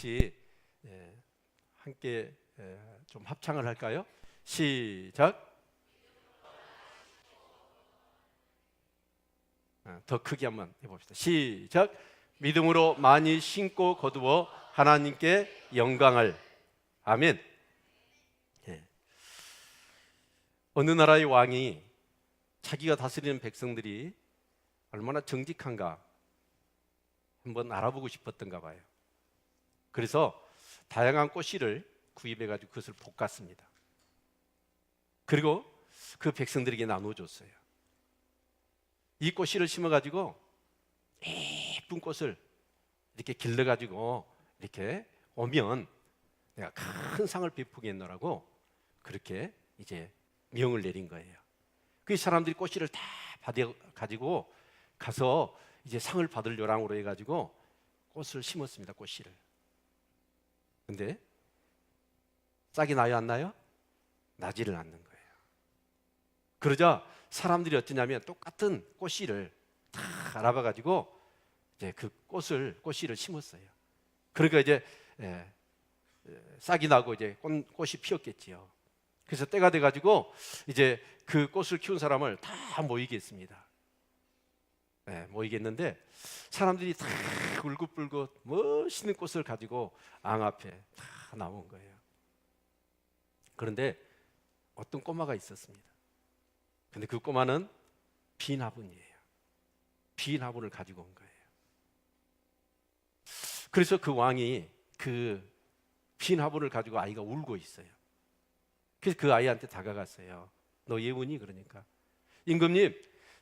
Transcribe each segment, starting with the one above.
같이 함께 좀 합창을 할까요? 시작. 더 크게 한번 해봅시다. 시작. 믿음으로 많이 신고 거두어 하나님께 영광을. 아멘. 어느 나라의 왕이 자기가 다스리는 백성들이 얼마나 정직한가 한번 알아보고 싶었던가 봐요. 그래서 다양한 꽃씨를 구입해가지고 그것을 볶았습니다. 그리고 그 백성들에게 나눠줬어요. 이 꽃씨를 심어가지고 예쁜 꽃을 이렇게 길러가지고 이렇게 오면 내가 큰 상을 베푸겠노라고 그렇게 이제 명을 내린 거예요. 그 사람들이 꽃씨를 다 받아가지고 가서 이제 상을 받을 요랑으로 해가지고 꽃을 심었습니다. 꽃씨를. 근데 싹이 나요, 안 나요? 나지를 않는 거예요. 그러자 사람들이 어쩌냐면 똑같은 꽃씨를 다 알아봐가지고 이제 그 꽃씨를 심었어요. 그러니까 이제 싹이 나고 이제 꽃이 피었겠지요. 그래서 때가 돼가지고 이제 그 꽃을 키운 사람을 다 모이게 했습니다. 모이겠는데 사람들이 다 울긋불긋 멋있는 꽃을 가지고 앙 앞에 다 나온 거예요. 그런데 어떤 꼬마가 있었습니다. 근데 그 꼬마는 빈 화분이에요. 빈 화분을 가지고 온 거예요. 그래서 그 왕이 그 빈 화분을 가지고 아이가 울고 있어요. 그래서 그 아이한테 다가갔어요. 너 예우니? 그러니까 임금님,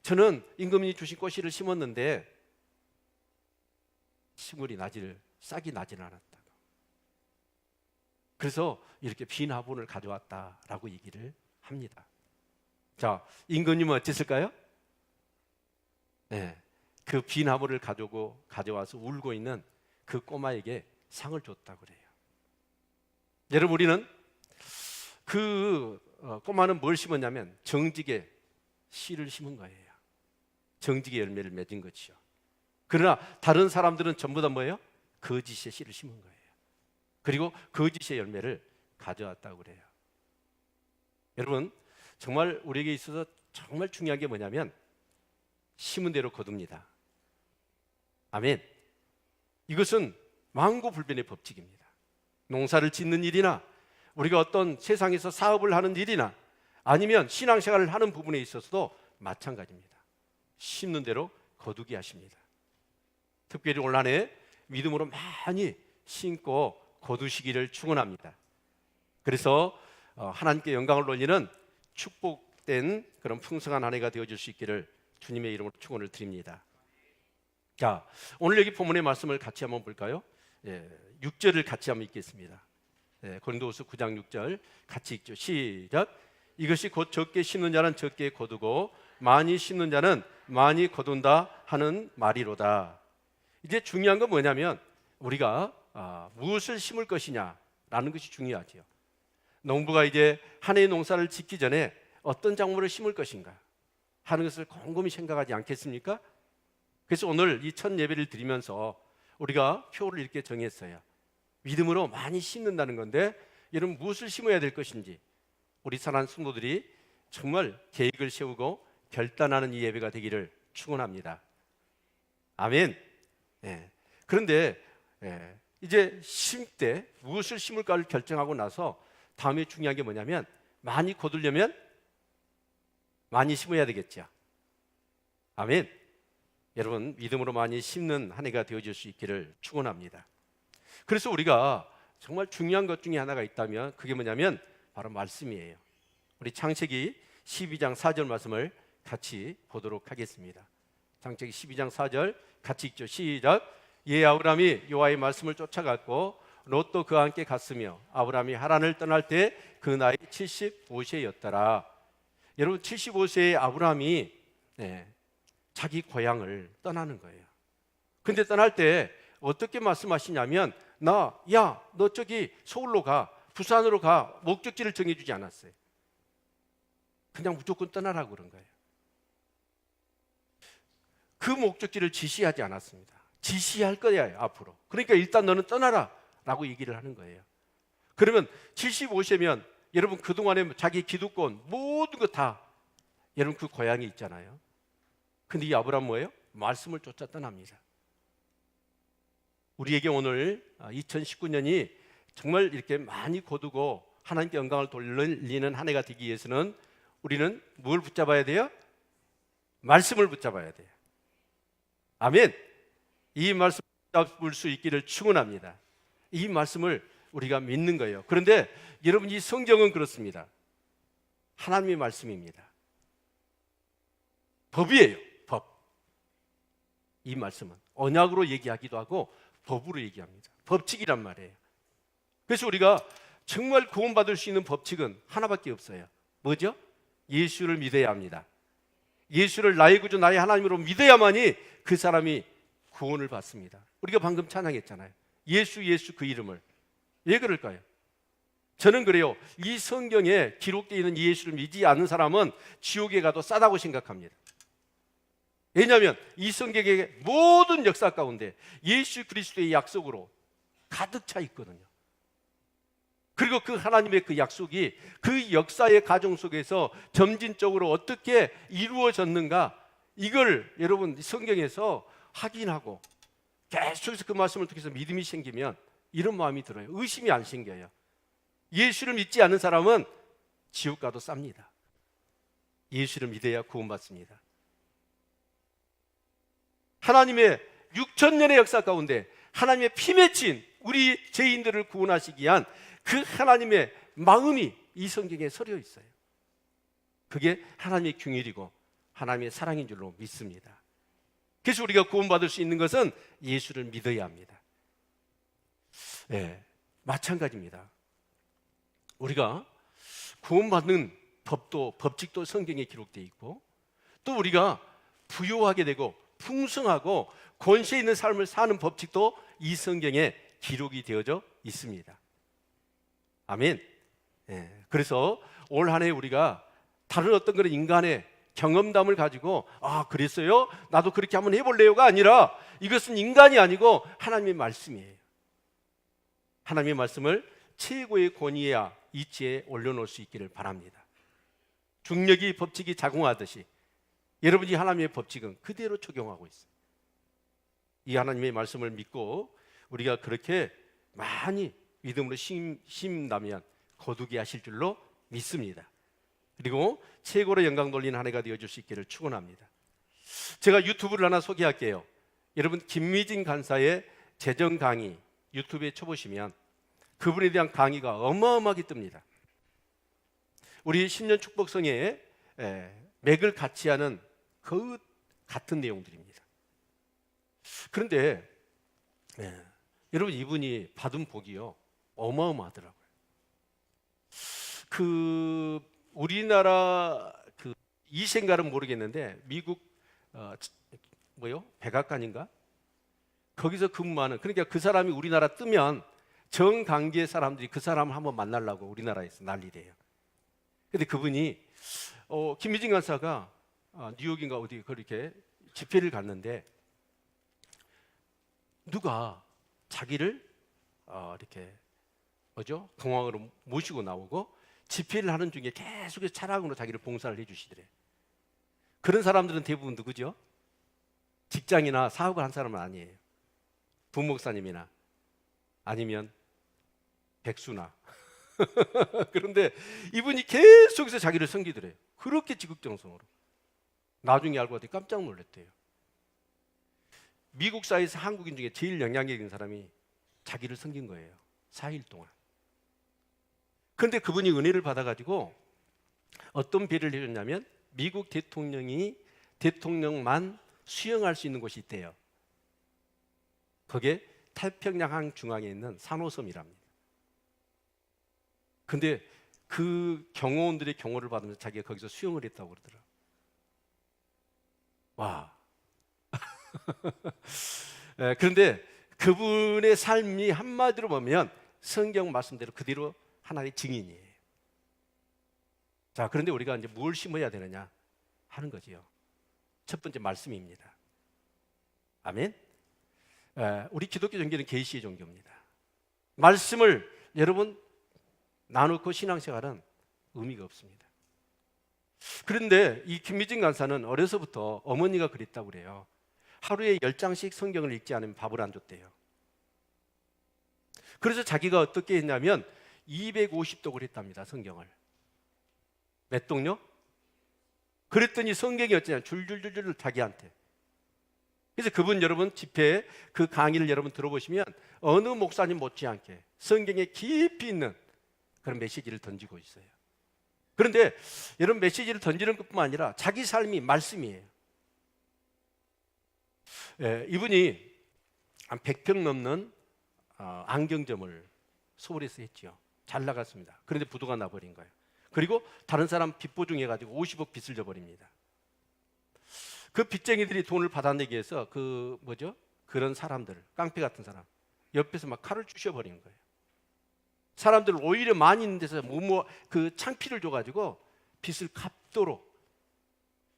저는 임금님이 주신 꽃씨를 심었는데 싹이 나질 않았다고. 그래서 이렇게 빈 화분을 가져왔다라고 얘기를 합니다. 자, 임금님은 어땠을까요? 그 빈 화분을 가져와서 울고 있는 그 꼬마에게 상을 줬다고 그래요. 여러분, 우리는 그 꼬마는 뭘 심었냐면 정직의 씨를 심은 거예요. 정직의 열매를 맺은 것이요. 그러나 다른 사람들은 전부 다 뭐예요? 거짓의 씨를 심은 거예요. 그리고 거짓의 열매를 가져왔다고 그래요. 여러분, 정말 우리에게 있어서 정말 중요한 게 뭐냐면 심은 대로 거둡니다. 아멘. 이것은 만고불변의 법칙입니다. 농사를 짓는 일이나 우리가 어떤 세상에서 사업을 하는 일이나 아니면 신앙생활을 하는 부분에 있어서도 마찬가지입니다. 심는 대로 거두게 하십니다. 특별히 올 한 해 믿음으로 많이 심고 거두시기를 축원합니다. 그래서 하나님께 영광을 돌리는 축복된 그런 풍성한 한 해가 되어줄 수 있기를 주님의 이름으로 축원을 드립니다. 자, 오늘 여기 본문의 말씀을 같이 한번 볼까요? 6절을 같이 한번 읽겠습니다. 고린도후서 9장 6절 같이 읽죠. 시작. 이것이 곧 적게 심는 자는 적게 거두고 많이 심는 자는 많이 거둔다 하는 말이로다. 이제 중요한 건 뭐냐면 우리가 무엇을 심을 것이냐라는 것이 중요하지요. 농부가 이제 한 해의 농사를 짓기 전에 어떤 작물을 심을 것인가 하는 것을 곰곰이 생각하지 않겠습니까? 그래서 오늘 이 첫 예배를 드리면서 우리가 표를 이렇게 정했어요. 믿음으로 많이 심는다는 건데 여러분 무엇을 심어야 될 것인지 우리 사랑하는 성도들이 정말 계획을 세우고 결단하는 이 예배가 되기를 축원합니다. 아멘. 그런데 이제 심을 때 무엇을 심을까를 결정하고 나서 다음에 중요한 게 뭐냐면 많이 거두려면 많이 심어야 되겠죠. 아멘. 여러분 믿음으로 많이 심는 한 해가 되어질 수 있기를 축원합니다. 그래서 우리가 정말 중요한 것 중에 하나가 있다면 그게 뭐냐면 바로 말씀이에요. 우리 창세기 12장 4절 말씀을 같이 보도록 하겠습니다. 창세기 12장 4절 같이 읽죠. 시작. 아브라함이 여호와의 말씀을 쫓아갔고 롯도 그와 함께 갔으며 아브라함이 하란을 떠날 때 그 나이 75세였더라. 여러분 75세의 아브라함이 자기 고향을 떠나는 거예요. 근데 떠날 때 어떻게 말씀하시냐면 너 저기 서울로 가, 부산으로 가, 목적지를 정해주지 않았어요. 그냥 무조건 떠나라고 그런 거예요. 그 목적지를 지시하지 않았습니다. 지시할 거야 앞으로. 그러니까 일단 너는 떠나라 라고 얘기를 하는 거예요. 그러면 75세면 여러분 그동안에 자기 기득권 모든 거 다 여러분 그 고향에 있잖아요. 근데 이 아브라함 뭐예요? 말씀을 쫓아 떠납니다. 우리에게 오늘 2019년이 정말 이렇게 많이 거두고 하나님께 영광을 돌리는 한 해가 되기 위해서는 우리는 뭘 붙잡아야 돼요? 말씀을 붙잡아야 돼요. 아멘. 이 말씀을 붙잡을 수 있기를 축원합니다. 이 말씀을 우리가 믿는 거예요. 그런데 여러분 이 성경은 그렇습니다. 하나님의 말씀입니다. 법이에요. 법. 이 말씀은 언약으로 얘기하기도 하고 법으로 얘기합니다. 법칙이란 말이에요. 그래서 우리가 정말 구원받을 수 있는 법칙은 하나밖에 없어요. 뭐죠? 예수를 믿어야 합니다. 예수를 나의 구주 나의 하나님으로 믿어야만이 그 사람이 구원을 받습니다. 우리가 방금 찬양했잖아요. 예수 예수 그 이름을. 왜 그럴까요? 저는 그래요. 이 성경에 기록되어 있는 예수를 믿지 않는 사람은 지옥에 가도 싸다고 생각합니다. 왜냐하면 이 성경의 모든 역사 가운데 예수 그리스도의 약속으로 가득 차 있거든요. 그리고 그 하나님의 그 약속이 그 역사의 과정 속에서 점진적으로 어떻게 이루어졌는가, 이걸 여러분 성경에서 확인하고 계속해서 그 말씀을 통해서 믿음이 생기면 이런 마음이 들어요. 의심이 안 생겨요. 예수를 믿지 않는 사람은 지옥 가도 쌉니다. 예수를 믿어야 구원받습니다. 하나님의 6,000년의 역사 가운데 하나님의 피 맺힌 우리 죄인들을 구원하시기 위한 그 하나님의 마음이 이 성경에 서려 있어요. 그게 하나님의 긍휼이고 하나님의 사랑인 줄로 믿습니다. 그래서 우리가 구원받을 수 있는 것은 예수를 믿어야 합니다. 네, 마찬가지입니다. 우리가 구원받는 법도 법칙도 성경에 기록되어 있고 또 우리가 부유하게 되고 풍성하고 권세 있는 삶을 사는 법칙도 이 성경에 기록이 되어져 있습니다. 아멘. 예, 그래서 올 한 해 우리가 다른 어떤 그런 인간의 경험담을 가지고 그랬어요? 나도 그렇게 한번 해볼래요가 아니라 이것은 인간이 아니고 하나님의 말씀이에요. 하나님의 말씀을 최고의 권위와 이치에 올려놓을 수 있기를 바랍니다. 중력이 법칙이 작용하듯이 여러분이 하나님의 법칙은 그대로 적용하고 있어요. 이 하나님의 말씀을 믿고 우리가 그렇게 많이 믿음으로 심다면 거두게 하실 줄로 믿습니다. 그리고 최고로 영광 돌리는 한 해가 되어줄 수 있기를 축원합니다. 제가 유튜브를 하나 소개할게요. 여러분 김미진 간사의 재정 강의 유튜브에 쳐보시면 그분에 대한 강의가 어마어마하게 뜹니다. 우리 신년 축복성에 맥을 같이 하는 그 같은 내용들입니다. 그런데 여러분 이분이 받은 복이요 어마어마하더라고요. 그 우리나라 그 이생가는 모르겠는데 미국 백악관인가 거기서 근무하는, 그러니까 그 사람이 우리나라 뜨면 정관계 사람들이 그 사람을 한번 만나려고 우리나라에서 난리래요. 근데 그분이 김미진 간사가 뉴욕인가 어디 그렇게 집회를 갔는데 누가 자기를 이렇게 공항으로 모시고 나오고 집회를 하는 중에 계속해서 차량으로 자기를 봉사를 해주시더래. 그런 사람들은 대부분 누구죠? 직장이나 사업을 한 사람은 아니에요. 부목사님이나 아니면 백수나 그런데 이분이 계속해서 자기를 섬기더래요. 그렇게 지극정성으로. 나중에 알고 봤더니 깜짝 놀랐대요. 미국 사회에서 한국인 중에 제일 영향력 있는 사람이 자기를 섬긴 거예요. 4일 동안. 그런데 그분이 은혜를 받아가지고 어떤 배를 해줬냐면 미국 대통령만 수영할 수 있는 곳이 있대요. 그게 태평양 중앙에 있는 산호섬이랍니다. 근데 그 경호원들의 경호를 받으면서 자기가 거기서 수영을 했다고 그러더라고요. 와. 그런데 그분의 삶이 한마디로 보면 성경 말씀대로 그대로 하나의 증인이에요. 자, 그런데 우리가 이제 뭘 심어야 되느냐 하는 거지요. 첫 번째 말씀입니다. 아멘. 우리 기독교 종교는 계시의 종교입니다. 말씀을 여러분 나누고 신앙생활은 의미가 없습니다. 그런데 이 김미진 간사는 어려서부터 어머니가 그랬다고 그래요. 하루에 10장씩 성경을 읽지 않으면 밥을 안 줬대요. 그래서 자기가 어떻게 했냐면 250독을 했답니다. 성경을. 몇 독요? 그랬더니 성경이 어쩌냐 줄줄줄줄 자기한테. 그래서 그분 여러분 집회에 그 강의를 여러분 들어보시면 어느 목사님 못지않게 성경에 깊이 있는 그런 메시지를 던지고 있어요. 그런데 이런 메시지를 던지는 것뿐만 아니라 자기 삶이 말씀이에요. 이분이 한 100평 넘는 안경점을 서울에서 했죠. 잘 나갔습니다. 그런데 부도가 나버린 거예요. 그리고 다른 사람 빚보증해가지고 50억 빚을 져버립니다. 그 빚쟁이들이 돈을 받아내기 위해서 그런 사람들, 깡패 같은 사람 옆에서 막 칼을 주셔버린 거예요. 사람들 오히려 많이 있는 데서 그 창피를 줘가지고 빚을 갚도록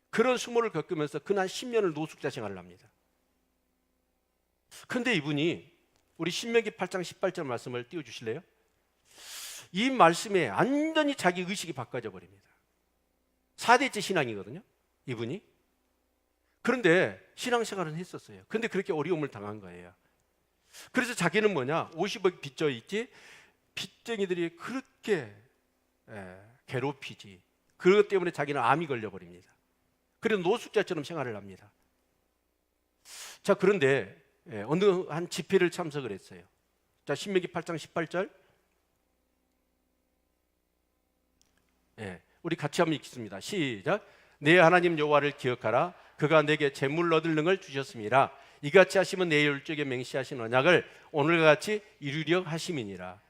그런 수모를 겪으면서 그날 10년을 노숙자 생활을 합니다. 그런데 이분이 우리 신명기 8장 18절 말씀을 띄워주실래요? 이 말씀에 완전히 자기 의식이 바꿔져 버립니다. 4대째 신앙이거든요, 이분이. 그런데 신앙생활은 했었어요. 그런데 그렇게 어려움을 당한 거예요. 그래서 자기는 50억 빚져 있지, 빚쟁이들이 그렇게 괴롭히지. 그것 때문에 자기는 암이 걸려버립니다. 그래서 노숙자처럼 생활을 합니다. 자, 그런데 어느 한 집회를 참석을 했어요. 자, 신명기 8장 18절. 우리 같이 한번 읽겠습니다. 시작. 내 하나님 여호와를 기억하라. 그가 내게 재물 얻을 능을 주셨습니다. 이같이 하시면 내 율족에 맹세하신 언약을 오늘과 같이 이루려 하심이니라.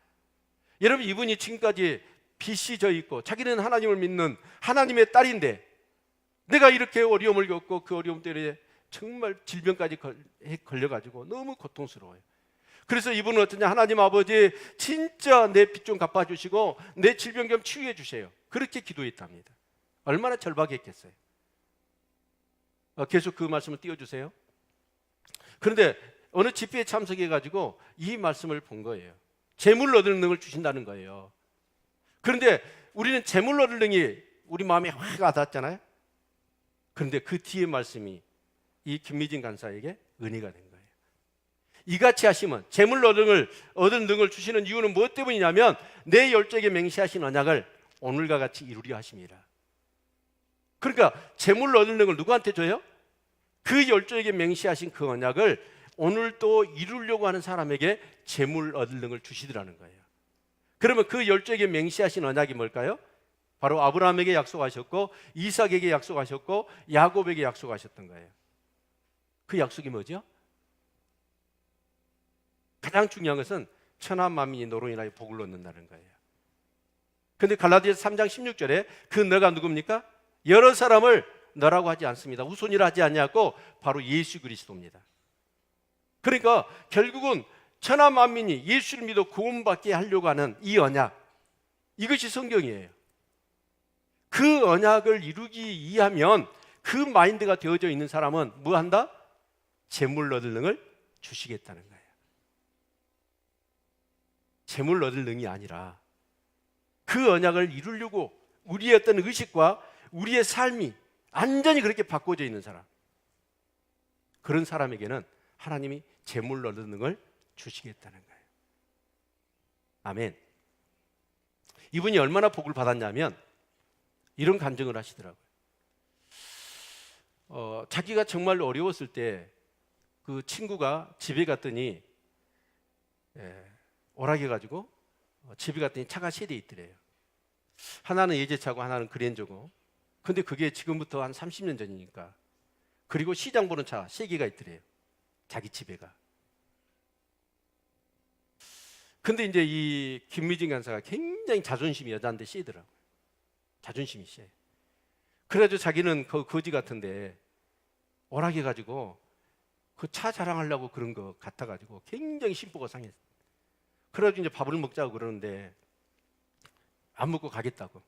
여러분, 이분이 지금까지 빚이 져 있고 자기는 하나님을 믿는 하나님의 딸인데 내가 이렇게 어려움을 겪고 그 어려움 때문에 정말 질병까지 걸려가지고 너무 고통스러워요. 그래서 이분은 어떠냐, 하나님 아버지 진짜 내 빚 좀 갚아주시고 내 질병 좀 치유해 주세요. 그렇게 기도했답니다. 얼마나 절박했겠어요. 계속 그 말씀을 띄워주세요. 그런데 어느 집회에 참석해가지고 이 말씀을 본 거예요. 재물 얻을 능을 주신다는 거예요. 그런데 우리는 재물 얻을 능이 우리 마음에 확 와닿았잖아요. 그런데 그 뒤에 말씀이 이 김미진 간사에게 은혜가 된 거예요. 이같이 하시면 재물 얻을 능을 주시는 이유는 무엇 때문이냐면 내 열정에 맹세하신 언약을 오늘과 같이 이루려 하심이라. 그러니까 재물 얻을 능을 누구한테 줘요? 그 열정에게 맹세하신 그 언약을 오늘 또 이루려고 하는 사람에게 재물 얻을 능을 주시더라는 거예요. 그러면 그 열정에게 맹세하신 언약이 뭘까요? 바로 아브라함에게 약속하셨고 이삭에게 약속하셨고 야곱에게 약속하셨던 거예요. 그 약속이 뭐죠? 가장 중요한 것은 천하 만민이 너로 인하여 복을 얻는다는 거예요. 그런데 갈라디아서 3장 16절에 그 너가 누굽니까? 여러 사람을 너라고 하지 않습니다. 후손이라 하지 않냐고 바로 예수 그리스도입니다. 그러니까 결국은 천하 만민이 예수를 믿어 구원받게 하려고 하는 이 언약, 이것이 성경이에요. 그 언약을 이루기 위하면 그 마인드가 되어져 있는 사람은 뭐 한다? 재물 얻을 능을 주시겠다는 거예요. 재물 얻을 능이 아니라 그 언약을 이루려고 우리의 어떤 의식과 우리의 삶이 완전히 그렇게 바꿔져 있는 사람, 그런 사람에게는 하나님이 재물 얻을 능을 주시겠다는 거예요. 아멘. 이분이 얼마나 복을 받았냐면 이런 간증을 하시더라고요. 자기가 정말 어려웠을 때 그 친구가 집에 갔더니 오락해가지고 집에 갔더니 차가 세 대 있더래요. 하나는 예제차고 하나는 그랜저고. 근데 그게 지금부터 한 30년 전이니까. 그리고 시장 보는 차 3개가 있더래요. 자기 집에가. 근데 이제 이 김미진 간사가 굉장히 자존심이 여자한테 세더라고요. 자존심이 세. 그래가지고 자기는 그 거지 같은데 오락해가지고 그 차 자랑하려고 그런 거 같아가지고 굉장히 심보가 상했어. 그래가지고 이제 밥을 먹자고 그러는데 안 먹고 가겠다고.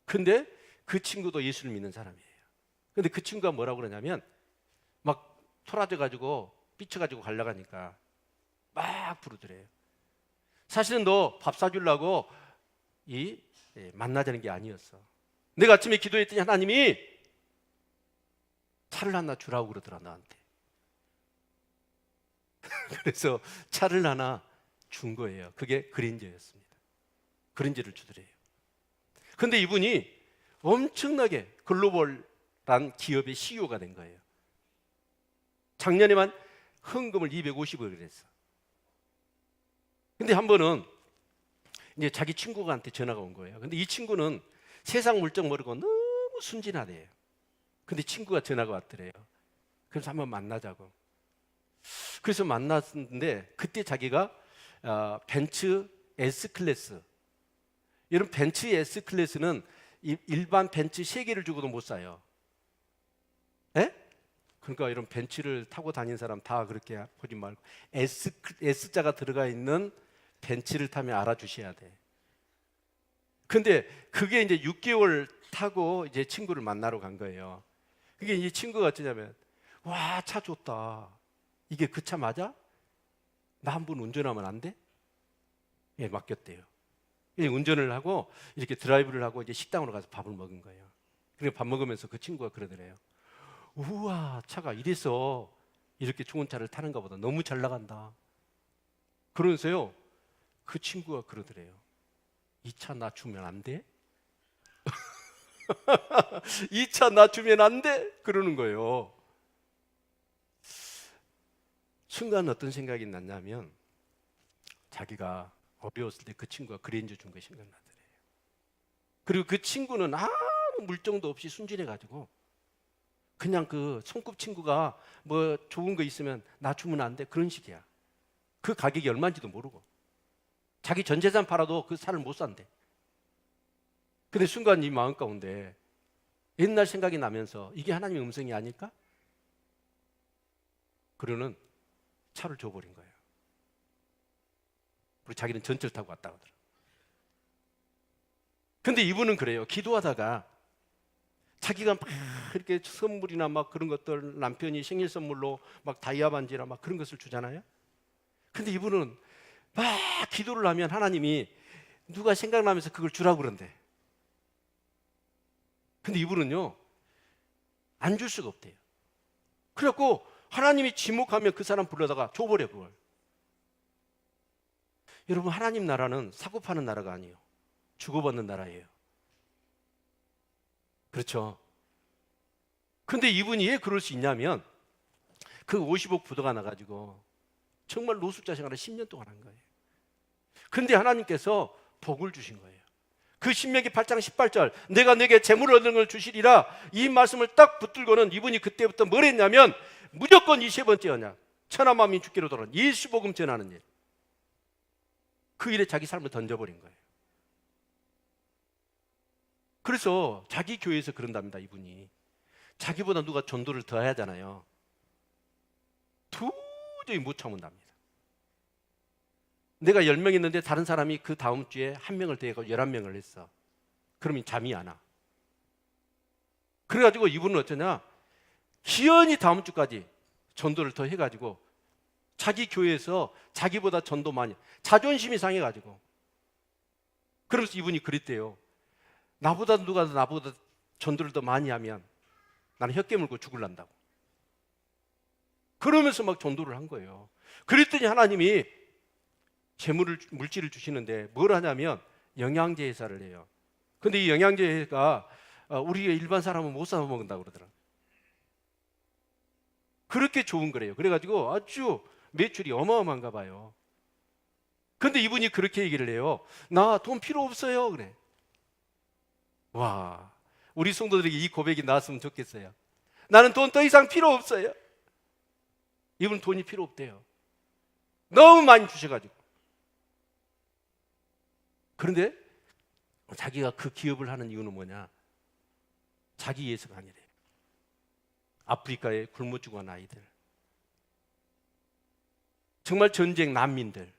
근데 그 친구도 예수를 믿는 사람이에요. 근데 그 친구가 뭐라고 그러냐면 막 토라져가지고 삐쳐가지고 가려고 하니까 막 부르더래요. 사실은 너 밥 사주려고 만나자는 게 아니었어. 내가 아침에 기도했더니 하나님이 차를 하나 주라고 그러더라 나한테. 그래서 차를 하나 준 거예요. 그게 그랜저였습니다. 그랜저를 주더래요. 근데 이분이 엄청나게 글로벌한 기업의 CEO가 된 거예요. 작년에만 헌금을 250억을 했어. 근데 한 번은 이제 자기 친구한테 전화가 온 거예요. 근데 이 친구는 세상 물정 모르고 너무 순진하대요. 근데 친구가 전화가 왔더래요. 그래서 한번 만나자고. 그래서 만났는데 그때 자기가 벤츠 S클래스, 이런 벤츠 S클래스는 일반 벤츠 3개를 주고도 못 사요. 에? 그러니까 이런 벤츠를 타고 다니는 사람 다 그렇게 보지 말고 S자가 들어가 있는 벤츠를 타면 알아주셔야 돼. 근데 그게 이제 6개월 타고 이제 친구를 만나러 간 거예요. 그게 이 친구가 어쩌냐면, 와, 차 좋다. 이게 그 차 맞아? 나 한 번 운전하면 안 돼? 예, 맡겼대요. 운전을 하고 이렇게 드라이브를 하고 이제 식당으로 가서 밥을 먹은 거예요. 그리고 밥 먹으면서 그 친구가 그러더래요. 우와, 차가 이래서 이렇게 좋은 차를 타는가 보다. 너무 잘 나간다. 그러면서요, 그 친구가 그러더래요. 이 차 나 주면 안 돼? 이 차 나 주면 안 돼? 그러는 거예요. 순간 어떤 생각이 났냐면, 자기가 어려웠을 때 그 친구가 그랜저 준 거 생각나더래요. 그리고 그 친구는 아무 물정도 없이 순진해가지고 그냥 그 손꼽친구가 뭐 좋은 거 있으면 나 주면 안 돼? 그런 식이야. 그 가격이 얼마인지도 모르고 자기 전 재산 팔아도 그 차를 못 산대. 근데 순간 이 마음 가운데 옛날 생각이 나면서 이게 하나님의 음성이 아닐까? 그러는 차를 줘버린 거예요. 그리고 자기는 전철 타고 왔다 하더라. 근데 이분은 그래요. 기도하다가 자기가 막 이렇게 선물이나 막 그런 것들, 남편이 생일 선물로 막 다이아 반지나 막 그런 것을 주잖아요. 근데 이분은 막 기도를 하면 하나님이 누가 생각나면서 그걸 주라고 그런대. 근데 이분은요, 안 줄 수가 없대요. 그래갖고 하나님이 지목하면 그 사람 불러다가 줘버려, 그걸. 여러분, 하나님 나라는 사고 파는 나라가 아니에요. 주고받는 나라예요. 그렇죠. 근데 이분이 왜 그럴 수 있냐면, 그 50억 부도가 나가지고 정말 노숙자 생활을 10년 동안 한 거예요. 근데 하나님께서 복을 주신 거예요. 그 신명기 8장 18절, 내가 내게 재물을 얻는 걸 주시리라, 이 말씀을 딱 붙들고는 이분이 그때부터 뭘 했냐면 무조건 이 세 번째였냐, 천하만민 주께로 돌아온 예수복음 전하는 일, 그 일에 자기 삶을 던져버린 거예요. 그래서 자기 교회에서 그런답니다. 이분이 자기보다 누가 전도를 더 해야 하잖아요. 도저히 못 참은답니다. 내가 10명 있는데 다른 사람이 그 다음 주에 1명을 더해서 11명을 했어. 그러면 잠이 안 와. 그래가지고 이분은 어쩌냐, 기연히 다음 주까지 전도를 더 해가지고 자기 교회에서 자기보다 전도 많이, 자존심이 상해가지고, 그러면서 이분이 그랬대요. 나보다 전도를 더 많이 하면 나는 혀 깨물고 죽을란다고. 그러면서 막 전도를 한 거예요. 그랬더니 하나님이 물질을 주시는데 뭘 하냐면 영양제 회사를 해요. 근데 이 영양제 회사가 우리 일반 사람은 못 사 먹는다고 그러더라고요. 그렇게 좋은 거래요. 그래가지고 아주 매출이 어마어마한가 봐요. 근데 이분이 그렇게 얘기를 해요. 나 돈 필요 없어요. 그래. 와, 우리 성도들에게 이 고백이 나왔으면 좋겠어요. 나는 돈 더 이상 필요 없어요. 이분은 돈이 필요 없대요. 너무 많이 주셔가지고. 그런데 자기가 그 기업을 하는 이유는 뭐냐? 자기 위해서가 아니래요. 아프리카에 굶어 죽어간 아이들, 정말 전쟁 난민들,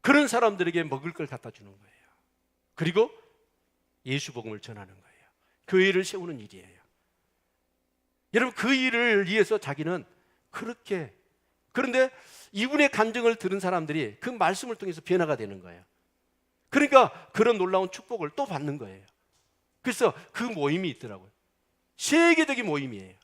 그런 사람들에게 먹을 걸 갖다 주는 거예요. 그리고 예수 복음을 전하는 거예요. 교회를 세우는 일이에요. 여러분, 그 일을 위해서 자기는 그렇게 그런데 이분의 간증을 들은 사람들이 그 말씀을 통해서 변화가 되는 거예요. 그러니까 그런 놀라운 축복을 또 받는 거예요. 그래서 그 모임이 있더라고요. 세계적인 모임이에요.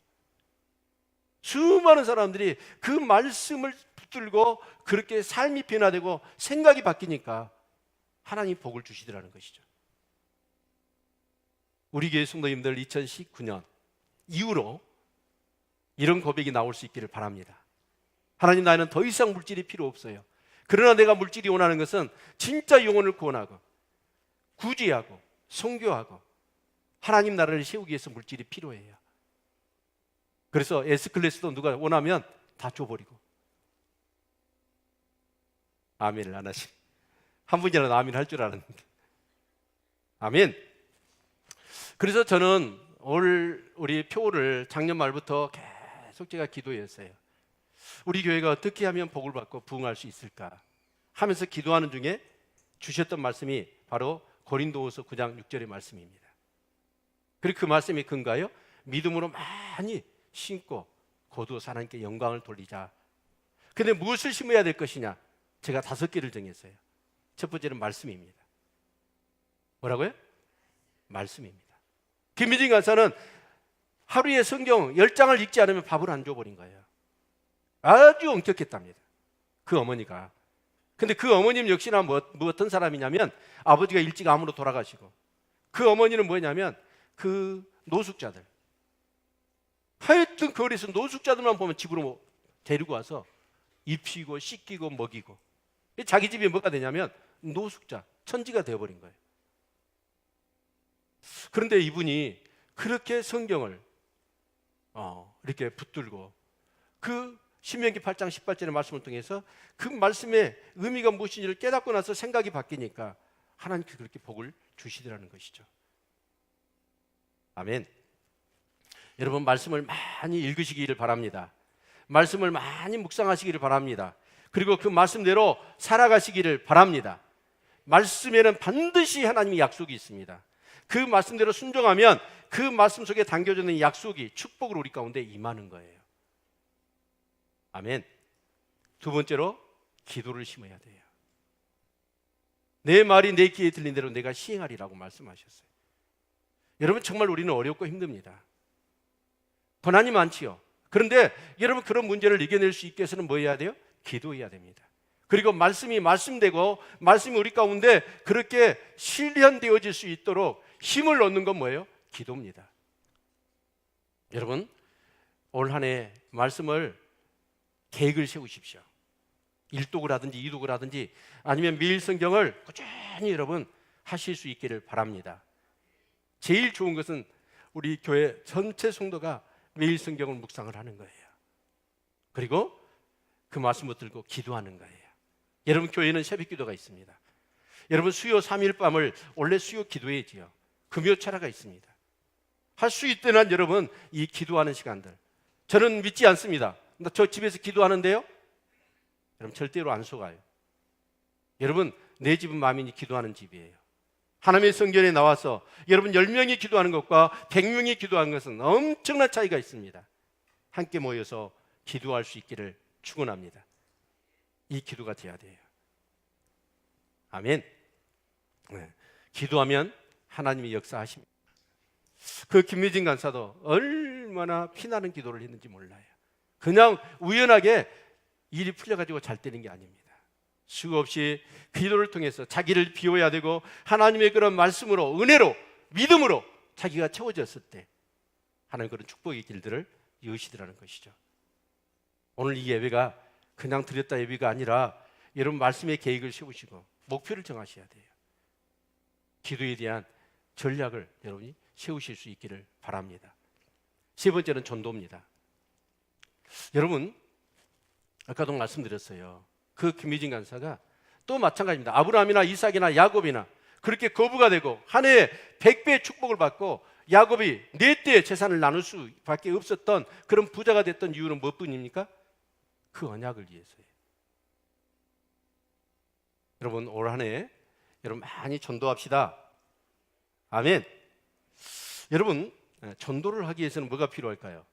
수많은 사람들이 그 말씀을 붙들고 그렇게 삶이 변화되고 생각이 바뀌니까 하나님 복을 주시더라는 것이죠. 우리 교회 성도님들 2019년 이후로 이런 고백이 나올 수 있기를 바랍니다. 하나님, 나는 더 이상 물질이 필요 없어요. 그러나 내가 물질이 원하는 것은 진짜 영혼을 구원하고 구제하고 선교하고 하나님 나라를 세우기 위해서 물질이 필요해요. 그래서 S클래스도 누가 원하면 다 줘버리고. 아멘을 안 하시. 한 분이라도 아멘 할 줄 알았는데. 아멘. 그래서 저는 우리 표를 작년 말부터 계속 제가 기도했어요. 우리 교회가 어떻게 하면 복을 받고 부흥할 수 있을까 하면서 기도하는 중에 주셨던 말씀이 바로 고린도후서 9장 6절의 말씀입니다. 그리고 그 말씀이 근거하여 믿음으로 많이 심고 거두어서 하나님께 영광을 돌리자. 근데 무엇을 심어야 될 것이냐? 제가 5개를 정했어요. 첫 번째는 말씀입니다. 뭐라고요? 말씀입니다. 김미진 간사는 하루에 성경 10장을 읽지 않으면 밥을 안 줘버린 거예요. 아주 엄격했답니다. 그 어머니가. 근데 그 어머님 역시나 어떤 사람이냐면 아버지가 일찍 암으로 돌아가시고, 그 어머니는 뭐냐면 그 노숙자들, 하여튼 거리에서 노숙자들만 보면 집으로 데리고 와서 입히고 씻기고 먹이고, 자기 집이 뭐가 되냐면 노숙자, 천지가 되어버린 거예요. 그런데 이분이 그렇게 성경을 이렇게 붙들고 그 신명기 8장 18절의 말씀을 통해서 그 말씀의 의미가 무엇인지를 깨닫고 나서 생각이 바뀌니까 하나님께 그렇게 복을 주시더라는 것이죠. 아멘. 여러분, 말씀을 많이 읽으시기를 바랍니다. 말씀을 많이 묵상하시기를 바랍니다. 그리고 그 말씀대로 살아가시기를 바랍니다. 말씀에는 반드시 하나님의 약속이 있습니다. 그 말씀대로 순종하면 그 말씀 속에 담겨져 있는 약속이 축복으로 우리 가운데 임하는 거예요. 아멘. 두 번째로 기도를 심어야 돼요. 내 말이 내 귀에 들린 대로 내가 시행하리라고 말씀하셨어요. 여러분, 정말 우리는 어렵고 힘듭니다. 고난이 많지요. 그런데 여러분, 그런 문제를 이겨낼 수 있게 해서는 뭐 해야 돼요? 기도해야 됩니다. 그리고 말씀이 말씀되고 말씀이 우리 가운데 그렇게 실현되어질 수 있도록 힘을 얻는 건 뭐예요? 기도입니다. 여러분, 올 한 해 말씀을 계획을 세우십시오. 1독을 하든지 2독을 하든지 아니면 매일 성경을 꾸준히 여러분 하실 수 있기를 바랍니다. 제일 좋은 것은 우리 교회 전체 성도가 매일 성경을 묵상을 하는 거예요. 그리고 그 말씀을 들고 기도하는 거예요. 여러분, 교회는 새벽 기도가 있습니다. 여러분, 수요 3일 밤을 원래 수요 기도회지요. 금요 철야가 있습니다. 할 수 있는 여러분 이 기도하는 시간들, 저는 믿지 않습니다. 저 집에서 기도하는데요, 여러분 절대로 안 속아요. 여러분, 내 집은 마음이 기도하는 집이에요. 하나님의 성전에 나와서 여러분 10명이 기도하는 것과 100명이 기도하는 것은 엄청난 차이가 있습니다. 함께 모여서 기도할 수 있기를 축원합니다. 이 기도가 돼야 돼요. 아멘. 네. 기도하면 하나님이 역사하십니다. 그 김미진 간사도 얼마나 피나는 기도를 했는지 몰라요. 그냥 우연하게 일이 풀려가지고 잘 되는 게 아닙니다. 수없이 기도를 통해서 자기를 비워야 되고 하나님의 그런 말씀으로, 은혜로, 믿음으로 자기가 채워졌을 때 하나님 그런 축복의 길들을 여시더라는 것이죠. 오늘 이 예배가 그냥 드렸다 예배가 아니라 여러분 말씀의 계획을 세우시고 목표를 정하셔야 돼요. 기도에 대한 전략을 여러분이 세우실 수 있기를 바랍니다. 세 번째는 전도입니다. 여러분, 아까도 말씀드렸어요. 그 김미진 간사가 또 마찬가지입니다. 아브라함이나 이삭이나 야곱이나 그렇게 거부가 되고 한 해에 100배의 축복을 받고 야곱이 4대 재산을 나눌 수밖에 없었던 그런 부자가 됐던 이유는 무엇뿐입니까? 그 언약을 위해서예요. 여러분, 올 한 해 여러분 많이 전도합시다. 아멘. 여러분, 전도를 하기 위해서는 뭐가 필요할까요?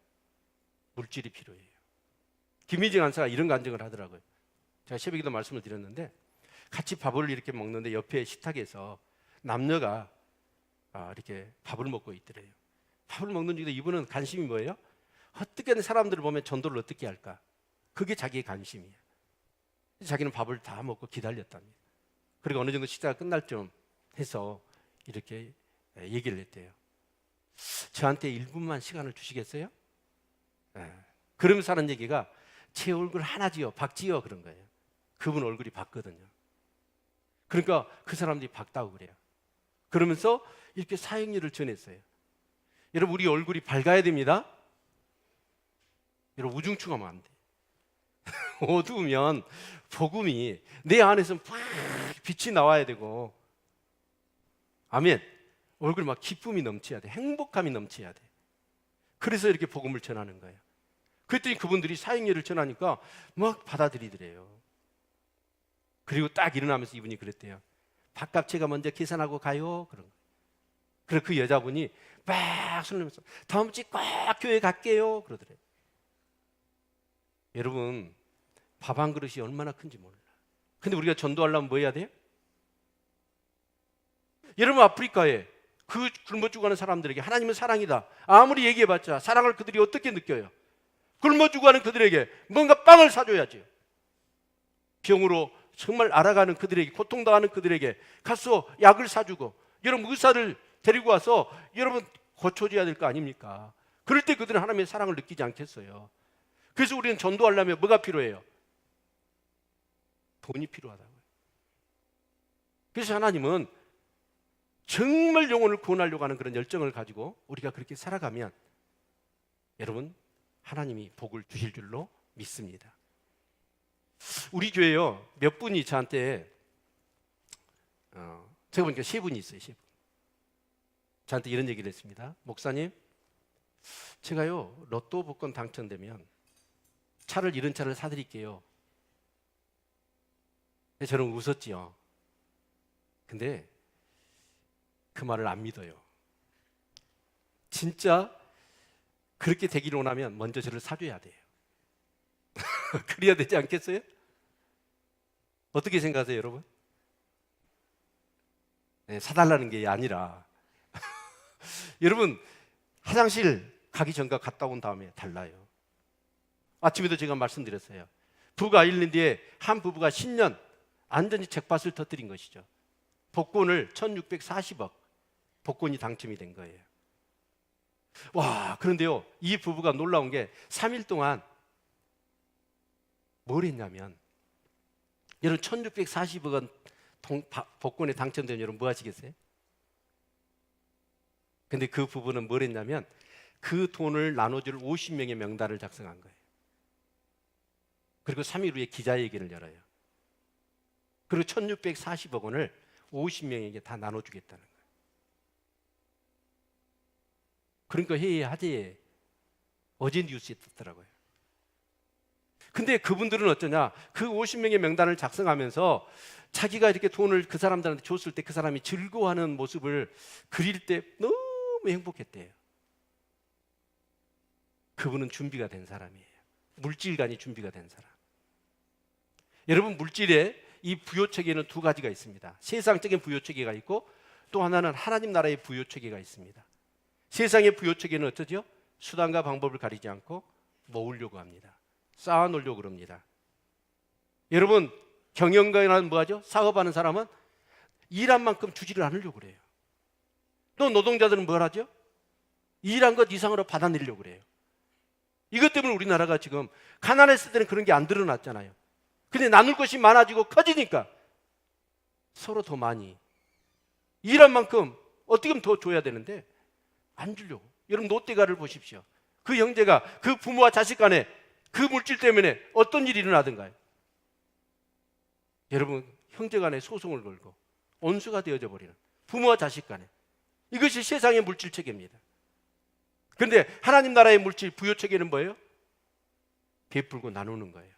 물질이 필요해요. 김민재 간사가 이런 간증을 하더라고요. 제가 새벽에도 말씀을 드렸는데 같이 밥을 이렇게 먹는데 옆에 식탁에서 남녀가 이렇게 밥을 먹고 있더래요. 밥을 먹는 중에 이분은 관심이 뭐예요? 어떻게 사람들을 보면 전도를 어떻게 할까? 그게 자기의 관심이에요. 자기는 밥을 다 먹고 기다렸답니다. 그리고 어느 정도 식사가 끝날 쯤 해서 이렇게 얘기를 했대요. 저한테 1분만 시간을 주시겠어요? 그러면서 하는 얘기가 제 얼굴 하나지요, 박지요 그런 거예요. 그분 얼굴이 밝거든요. 그러니까 그 사람들이 밝다고 그래요. 그러면서 이렇게 사역일을 전했어요. 여러분, 우리 얼굴이 밝아야 됩니다. 여러분, 우중충하면 안 돼. 어두우면 복음이 내 안에서 팍 빛이 나와야 되고, 아멘. 얼굴 막 기쁨이 넘쳐야 돼. 행복함이 넘쳐야 돼. 그래서 이렇게 복음을 전하는 거예요. 그랬더니 그분들이 사역일을 전하니까 막 받아들이더래요. 그리고 딱 일어나면서 이분이 그랬대요. 밥값 제가 먼저 계산하고 가요. 그런 거예요. 그래서 그 여자분이 막 손을 내면서 다음 주에 꼭 교회 갈게요. 그러더래요. 여러분, 밥 한 그릇이 얼마나 큰지 몰라. 근데 우리가 전도하려면 뭐 해야 돼요? 여러분, 아프리카에 그 굶어 죽어가는 사람들에게 하나님은 사랑이다 아무리 얘기해봤자 사랑을 그들이 어떻게 느껴요? 굶어 죽어가는 그들에게 뭔가 빵을 사줘야지. 병으로 정말 알아가는 그들에게, 고통당하는 그들에게 가서 약을 사주고, 여러분 의사를 데리고 와서 여러분 고쳐줘야 될 거 아닙니까? 그럴 때 그들은 하나님의 사랑을 느끼지 않겠어요? 그래서 우리는 전도하려면 뭐가 필요해요? 돈이 필요하다고요. 그래서 하나님은 정말 영혼을 구원하려고 하는 그런 열정을 가지고 우리가 그렇게 살아가면 여러분, 하나님이 복을 주실 줄로 믿습니다. 우리 교회요, 몇 분이 저한테 제가 보니까 3분이 있어요. 3분. 저한테 이런 얘기를 했습니다. 목사님, 제가요 로또 복권 당첨되면 이런 차를 사드릴게요. 저는 웃었지요. 근데 그 말을 안 믿어요. 진짜 그렇게 되기를 원하면 먼저 저를 사줘야 돼요. 그래야 되지 않겠어요? 어떻게 생각하세요, 여러분? 네, 사달라는 게 아니라 여러분, 화장실 가기 전과 갔다 온 다음에 달라요. 아침에도 제가 말씀드렸어요. 부가 1년 뒤에 한 부부가 10년 안전히 잭팟을 터뜨린 것이죠. 복권을 1640억 복권이 당첨이 된 거예요. 와, 그런데요, 이 부부가 놀라운 게 3일 동안 뭘 했냐면, 여러분 1640억 원 복권에 당첨되면 여러분 뭐 하시겠어요? 근데 그 부부는 뭘 했냐면 그 돈을 나눠줄 50명의 명단을 작성한 거예요. 그리고 3일 후에 기자회견을 열어요. 그리고 1640억 원을 50명에게 다 나눠주겠다는 거예요. 그러니까 화제에 어제 뉴스에 떴더라고요. 근데 그분들은 어쩌냐, 그 50명의 명단을 작성하면서 자기가 이렇게 돈을 그 사람들한테 줬을 때 그 사람이 즐거워하는 모습을 그릴 때 너무 행복했대요. 그분은 준비가 된 사람이에요. 물질관이 준비가 된 사람. 여러분, 물질에 이 부요체계는 두 가지가 있습니다. 세상적인 부요체계가 있고 또 하나는 하나님 나라의 부요체계가 있습니다. 세상의 부요체계는 어떠죠? 수단과 방법을 가리지 않고 모으려고 합니다. 쌓아놓으려고 그럽니다. 여러분, 경영가는 뭐하죠? 사업하는 사람은 일한 만큼 주지를 않으려고 그래요. 또 노동자들은 뭘 하죠? 일한 것 이상으로 받아내려고 그래요. 이것 때문에 우리나라가 지금 가난했을 때는 그런 게 안 드러났잖아요. 근데 나눌 것이 많아지고 커지니까 서로 더 많이 일한 만큼 어떻게 하면 더 줘야 되는데 안 주려고. 여러분, 롯데가를 보십시오. 그 형제가 그 부모와 자식 간에 그 물질 때문에 어떤 일이 일어나던가요? 여러분, 형제 간에 소송을 걸고 온수가 되어져 버리는 부모와 자식 간에, 이것이 세상의 물질 체계입니다. 그런데 하나님 나라의 물질 부요 체계는 뭐예요? 베풀고 나누는 거예요.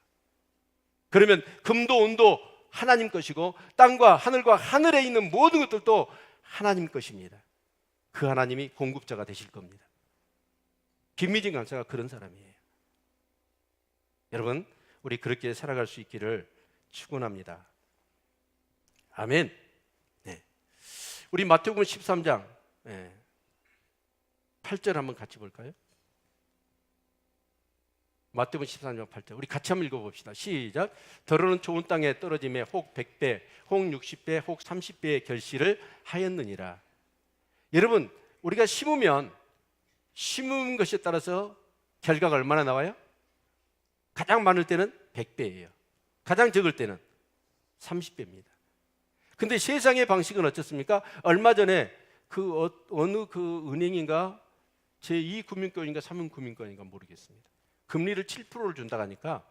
그러면 금도 은도 하나님 것이고 땅과 하늘과 하늘에 있는 모든 것들도 하나님 것입니다. 그 하나님이 공급자가 되실 겁니다. 김미진 강사가 그런 사람이에요. 여러분, 우리 그렇게 살아갈 수 있기를 축원합니다. 아멘. 네. 우리 마태복음 13장 8절 한번 같이 볼까요? 마태복음 13장 8절 우리 같이 한번 읽어봅시다. 시작. 더러는 좋은 땅에 떨어짐에 혹 100배, 혹 60배, 혹 30배의 결실을 하였느니라. 여러분, 우리가 심으면 심은 것에 따라서 결과가 얼마나 나와요? 가장 많을 때는 100배예요. 가장 적을 때는 30배입니다. 근데 세상의 방식은 어떻습니까? 얼마 전에 어느 은행인가 제2금융권인가 3금융권인가 모르겠습니다. 금리를 7%를 준다고 하니까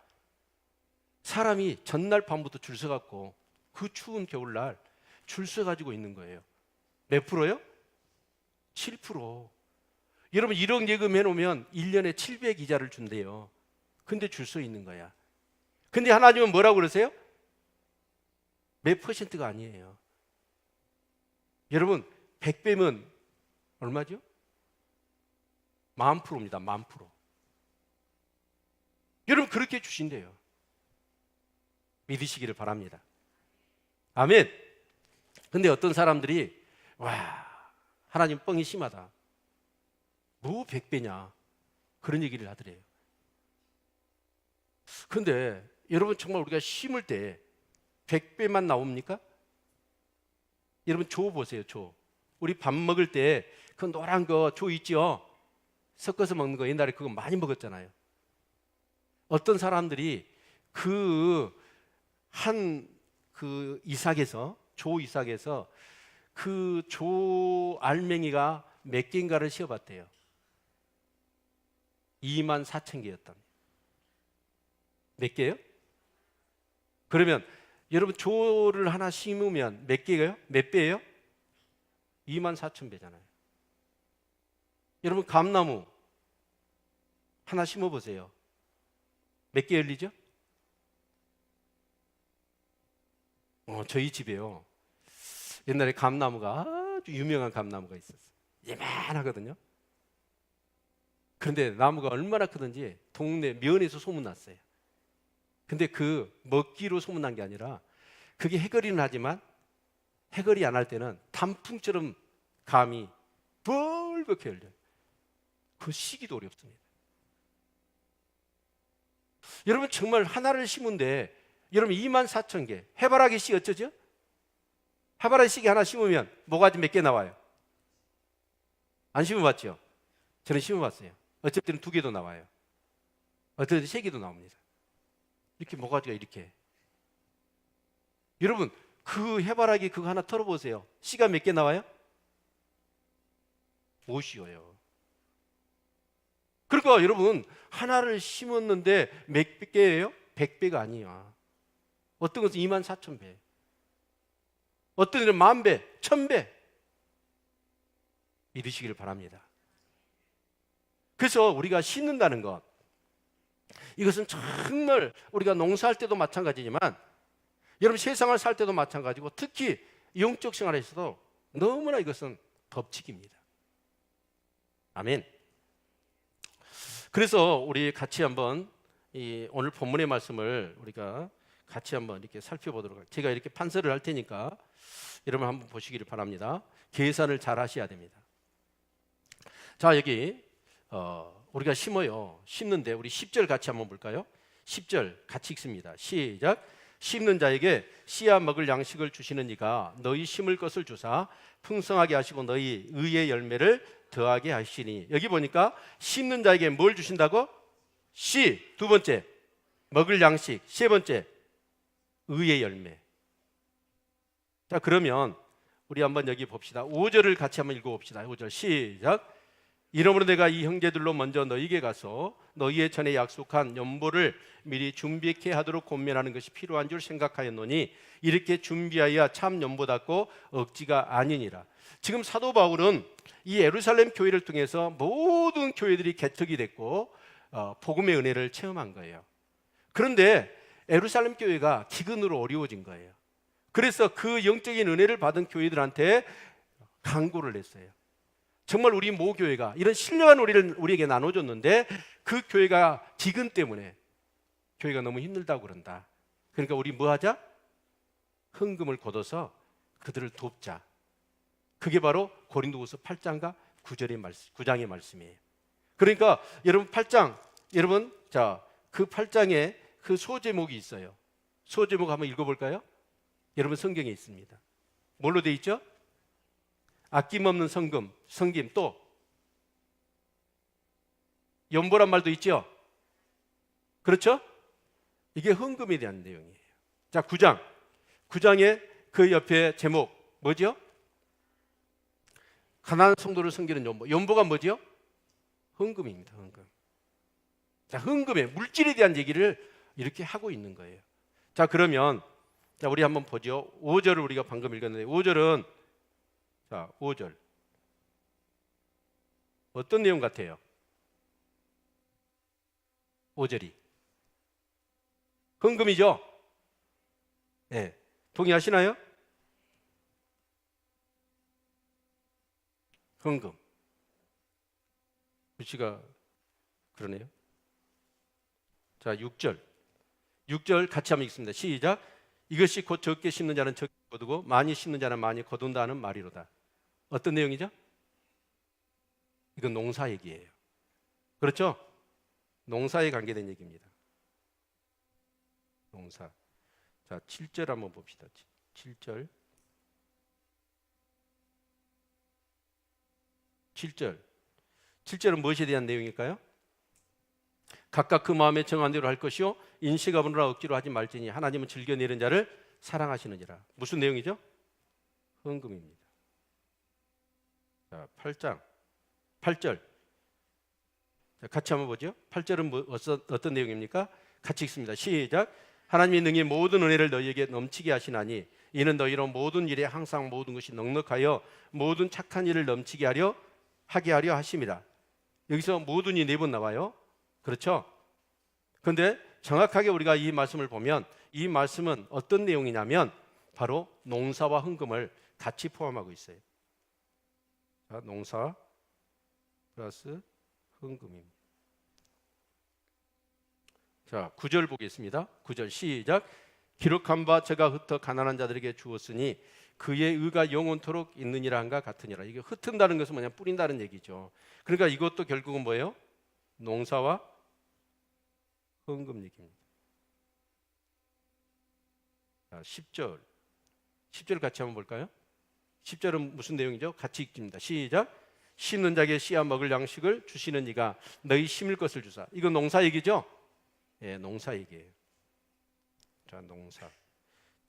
사람이 전날 밤부터 줄 서갖고 그 추운 겨울날 줄 서가지고 있는 거예요. 몇 프로요? 7%. 여러분 1억 예금 해놓으면 1년에 700 이자를 준대요. 근데 줄 서 있는 거야. 근데 하나님은 뭐라고 그러세요? 몇 퍼센트가 아니에요. 여러분 100배면 얼마죠? 10,000%입니다. 10,000%. 여러분 그렇게 주신대요. 믿으시기를 바랍니다. 아멘. 근데 어떤 사람들이 와 하나님 뻥이 심하다. 뭐 100배냐 그런 얘기를 하더래요. 근데 여러분 정말 우리가 심을 때 100배만 나옵니까? 여러분 조 보세요. 조. 우리 밥 먹을 때 그 노란 거 조 있죠? 섞어서 먹는 거 옛날에 그거 많이 먹었잖아요. 어떤 사람들이 이삭에서 조 이삭에서 그 조 알맹이가 몇 개인가를 씌어봤대요. 24,000개였답니다. 몇 개예요? 그러면 여러분 조를 하나 심으면 몇 개예요? 몇 배예요? 24,000배잖아요. 여러분 감나무 하나 심어보세요. 몇 개 열리죠? 저희 집에요. 옛날에 감나무가 아주 유명한 감나무가 있었어요. 예만하거든요. 그런데 나무가 얼마나 크든지 동네 면에서 소문났어요. 근데 그 먹기로 소문난 게 아니라 그게 해거리는 하지만 해거리 안 할 때는 단풍처럼 감이 벌겋게 열려요. 그 시기도 어렵습니다. 여러분 정말 하나를 심은데 여러분 24,000개 해바라기 씨 어쩌죠? 해바라기 씨기 하나 심으면 모가지 몇 개 나와요? 안 심어봤죠? 저는 심어봤어요. 어쩔 때는 2개도 나와요. 어떨 때는 3개도 나옵니다. 이렇게 모가지가 이렇게. 여러분 그 해바라기 그거 하나 털어보세요. 씨가 몇 개 나와요? 못 씌워요. 그러니까 여러분 하나를 심었는데 몇 개예요? 100배가 아니야. 어떤 것은 24,000배, 어떤 데는 10,000배, 1,000배. 믿으시기를 바랍니다. 그래서 우리가 심는다는 것, 이것은 정말 우리가 농사할 때도 마찬가지지만 여러분 세상을 살 때도 마찬가지고 특히 영적 생활에서도 너무나 이것은 법칙입니다. 아멘. 그래서 우리 같이 한번 오늘 본문의 말씀을 우리가 같이 한번 이렇게 살펴보도록 할게요. 제가 이렇게 판서를 할 테니까 여러분 한번 보시기를 바랍니다. 계산을 잘 하셔야 됩니다. 자 여기 우리가 심어요. 심는데 우리 10절 같이 한번 볼까요? 10절 같이 읽습니다. 시작. 심는 자에게 씨와 먹을 양식을 주시는 이가 너희 심을 것을 주사 풍성하게 하시고 너희 의의 열매를 더하게 하시니. 여기 보니까 심는 자에게 뭘 주신다고? 씨. 두 번째 먹을 양식. 세 번째 의의 열매. 자 그러면 우리 한번 여기 봅시다. 5절을 같이 한번 읽어봅시다. 5절 시작. 이러므로 내가 이 형제들로 먼저 너희에게 가서 너희의 전에 약속한 연보를 미리 준비케 하도록 권면하는 것이 필요한 줄 생각하였노니 이렇게 준비하여 참 연보답고 억지가 아니니라. 지금 사도 바울은 이 예루살렘 교회를 통해서 모든 교회들이 개척이 됐고 복음의 은혜를 체험한 거예요. 그런데 예루살렘 교회가 기근으로 어려워진 거예요. 그래서 그 영적인 은혜를 받은 교회들한테 강구를 했어요. 정말 우리 모 교회가 이런 신령한 우리를 우리에게 나눠줬는데 그 교회가 기근 때문에 교회가 너무 힘들다고 그런다. 그러니까 우리 뭐 하자? 헌금을 거둬서 그들을 돕자. 그게 바로 고린도후서 8장과 9장의 말씀이에요. 그러니까 여러분 8장, 여러분 자, 그 8장에 그 소제목이 있어요. 소제목 한번 읽어볼까요? 여러분 성경에 있습니다. 뭘로 돼 있죠? 아낌없는 성김, 또 연보란 말도 있죠. 그렇죠? 이게 헌금에 대한 내용이에요. 자, 9장에 그 옆에 제목 뭐죠? 가난한 성도를 섬기는 연보. 연보가 뭐죠? 헌금입니다. 헌금. 자, 헌금의 물질에 대한 얘기를 이렇게 하고 있는 거예요. 자, 그러면 자, 우리 한번 보죠. 5절을 우리가 방금 읽었는데 5절은 자, 5절 어떤 내용 같아요? 5절이 헌금이죠? 네. 동의하시나요? 헌금. 글씨가 그러네요. 자, 6절 같이 한번 읽습니다. 시작. 이것이 곧 적게 심는 자는 적게 거두고 많이 심는 자는 많이 거둔다는 말이로다. 어떤 내용이죠? 이건 농사 얘기예요. 그렇죠? 농사에 관계된 얘기입니다. 농사. 자, 7절 한번 봅시다. 7절. 7절은 무엇에 대한 내용일까요? 각각 그 마음에 정한 대로 할 것이요 인식하느라 억지로 하지 말지니 하나님은 즐겨내는 자를 사랑하시느니라. 무슨 내용이죠? 헌금입니다. 자, 8절. 자, 같이 한번 보죠. 8절은 어떤 내용입니까? 같이 읽습니다. 시작. 하나님이 능히 모든 은혜를 너희에게 넘치게 하시나니 이는 너희로 모든 일에 항상 모든 것이 넉넉하여 모든 착한 일을 넘치게 하게 하려 하심이라. 여기서 모든이 4번 나와요. 그렇죠? 그런데 정확하게 우리가 이 말씀을 보면 이 말씀은 어떤 내용이냐면 바로 농사와 헌금을 같이 포함하고 있어요. 자, 농사 플러스 헌금입니다. 자, 9절 보겠습니다. 9절 시작. 기록한 바 제가 흩어 가난한 자들에게 주었으니 그의 의가 영원토록 있느니라 한가 같으니라. 이게 흩은다는 것은 뭐냐? 뿌린다는 얘기죠. 그러니까 이것도 결국은 뭐예요? 농사와 헌금 얘기입니다. 자, 10절 같이 한번 볼까요? 10절은 무슨 내용이죠? 같이 읽습니다. 시작. 심는 자에게 씨앗 먹을 양식을 주시는 이가 너희 심을 것을 주사. 이건 농사 얘기죠? 예, 농사 얘기예요. 자, 농사.